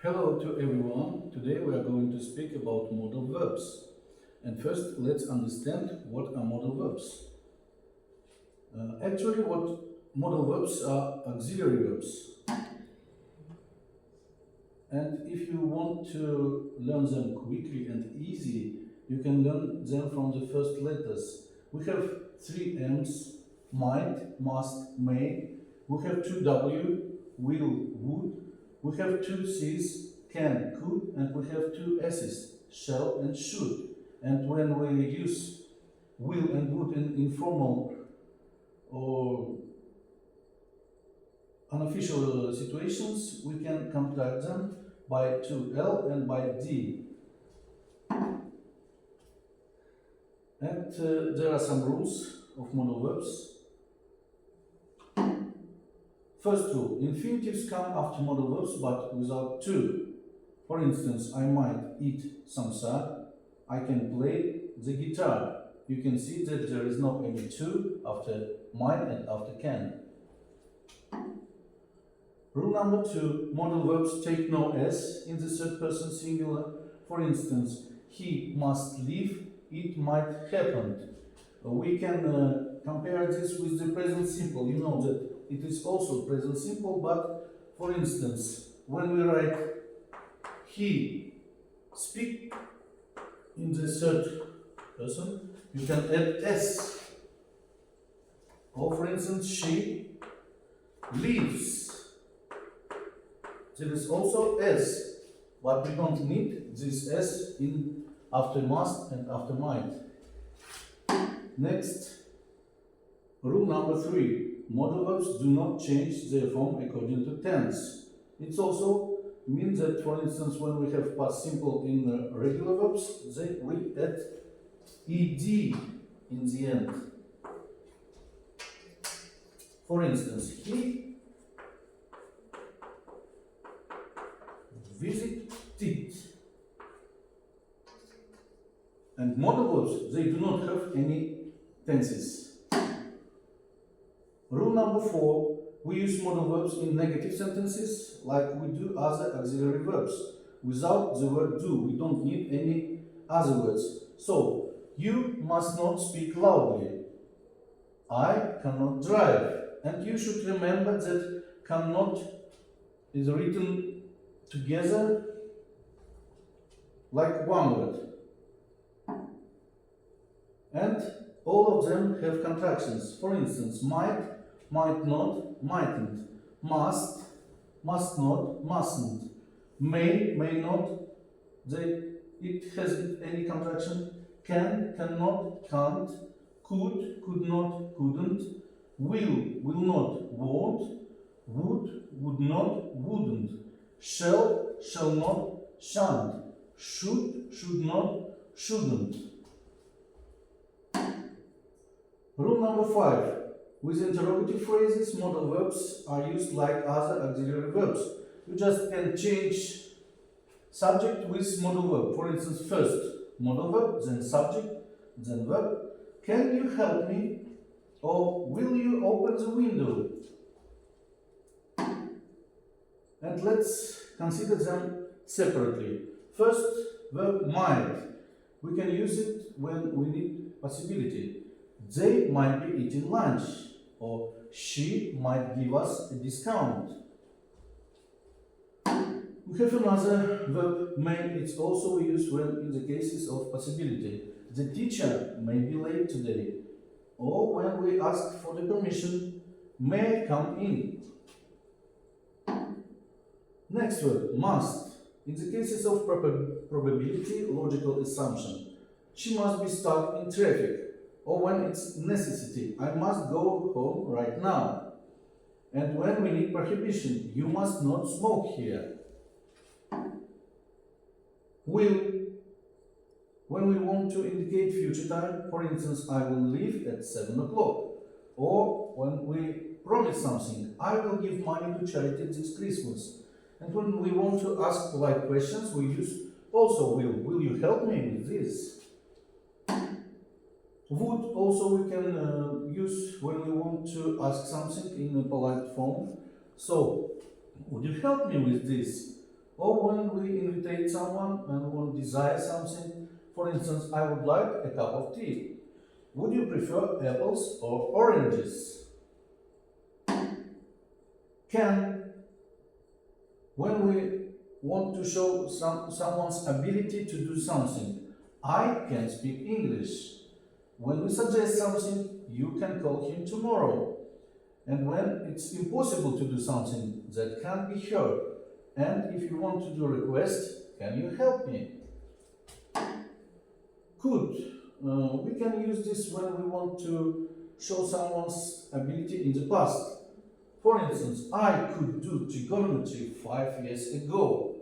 Hello to everyone. Today we are going to speak about modal verbs. And first, let's understand what are modal verbs. Actually, what modal verbs are auxiliary verbs. And if you want to learn them quickly and easy, you can learn them from the first letters. We have 3 M's, might, must, may. We have 2 W, will, would. We have 2 C's, can, could, and we have 2 S's, shall and should. And when we use will and would in informal or unofficial situations, we can contract them by 2L and by D. And there are some rules of modal verbs. First rule, infinitives come after modal verbs but without to. For instance, I might eat samsa, I can play the guitar. You can see that there is no any to after might and after can. Rule number 2, modal verbs take no S in the third person singular. For instance, he must leave, it might happen. We can compare this with the present simple. You know that it is also present simple, but for instance, when we write he speak in the third person, you can add S. Or for instance, she leaves. There is also S, but we don't need this S in after must and after might. Next, rule number 3. Modal verbs do not change their form according to tense. It also means that, for instance, when we have past simple in regular verbs, we add ed in the end. For instance, he visited. And modal verbs, they do not have any tenses. Rule number 4, we use modal verbs in negative sentences like we do other auxiliary verbs. Without the word do, we don't need any other words. So, you must not speak loudly. I cannot drive. And you should remember that cannot is written together like one word. And all of them have contractions. For instance, might, might not, mightn't. Must, must not, mustn't. May, may not, it hasn't any contraction. Can, cannot, can't. Could, could not, couldn't. Will not, won't. Would not, wouldn't. Shall, shall not, shan't. Should not, shouldn't. Rule number 5. With interrogative phrases, modal verbs are used like other auxiliary verbs. You just can change subject with modal verb. For instance, first modal verb, then subject, then verb. Can you help me? Or will you open the window? And let's consider them separately. First verb, might. We can use it when we need possibility. They might be eating lunch, or she might give us a discount. We have another verb, may. It's also used when in the cases of possibility. The teacher may be late today, or when we ask for the permission, may I come in. Next word, must. In the cases of probability, logical assumption. She must be stuck in traffic. Or when it's necessity, I must go home right now. And when we need prohibition, you must not smoke here. Will. When we want to indicate future time, for instance, I will leave at 7 o'clock. Or when we promise something, I will give money to charity this Christmas. And when we want to ask polite questions, we use also will. Will you help me with this? Would also we can use when we want to ask something in a polite form. So, would you help me with this? Or when we invite someone and one desire something, for instance, I would like a cup of tea. Would you prefer apples or oranges? Can, when we want to show someone's ability to do something, I can speak English. When we suggest something, you can call him tomorrow. And when it's impossible to do something that can't be heard, and if you want to do a request, can you help me? Could. We can use this when we want to show someone's ability in the past. For instance, I could do trigonometry 5 years ago.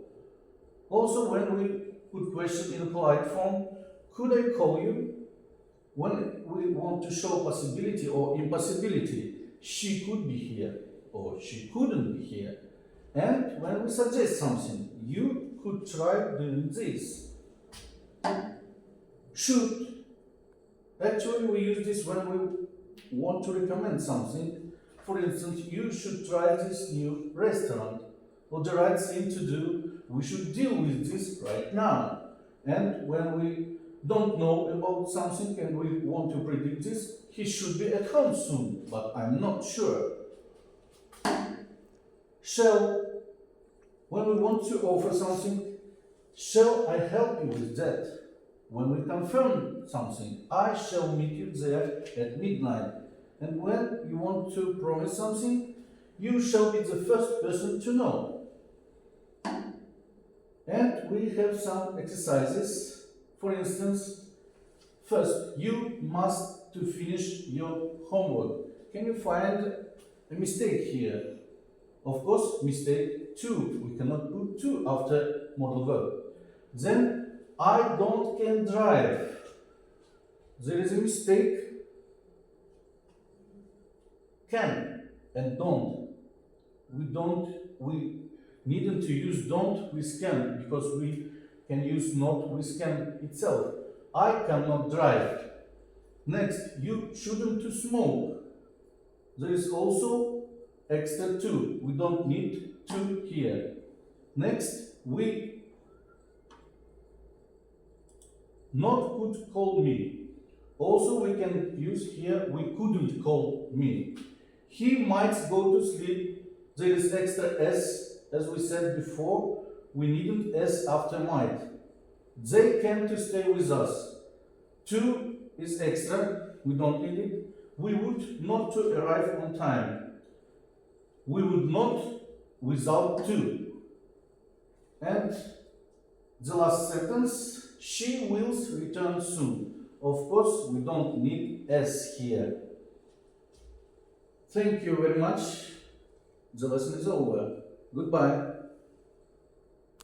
Also, when we put question in a polite form, could I call you? When we want to show possibility or impossibility, she could be here or she couldn't be here. And when we suggest something, you could try doing this. Should. Actually, we use this when we want to recommend something. For instance, you should try this new restaurant. Or the right thing to do, we should deal with this right now. And when we don't know about something and we want to predict this, he should be at home soon, but I'm not sure. Shall. When we want to offer something, shall I help you with that? When we confirm something, I shall meet you there at midnight. And when you want to promise something, you shall be the first person to know. And we have some exercises. For instance, first, you must to finish your homework. Can you find a mistake here? Of course, mistake 2. We cannot put 2 after modal verb. Then, I don't can drive. There is a mistake. Can and don't. We needn't to use don't with can because we can use not with can itself. I cannot drive. Next, you shouldn't to smoke. There is also extra 2. We don't need 2 here. Next, we not could call me. Also, we can use here, we couldn't call me. He might go to sleep. There is extra s, as we said before. We needn't s after might. They came to stay with us. 2 is extra. We don't need it. We would not to arrive on time. We would not without 2. And the last sentence, she will return soon. Of course, we don't need s here. Thank you very much. The lesson is over. Goodbye.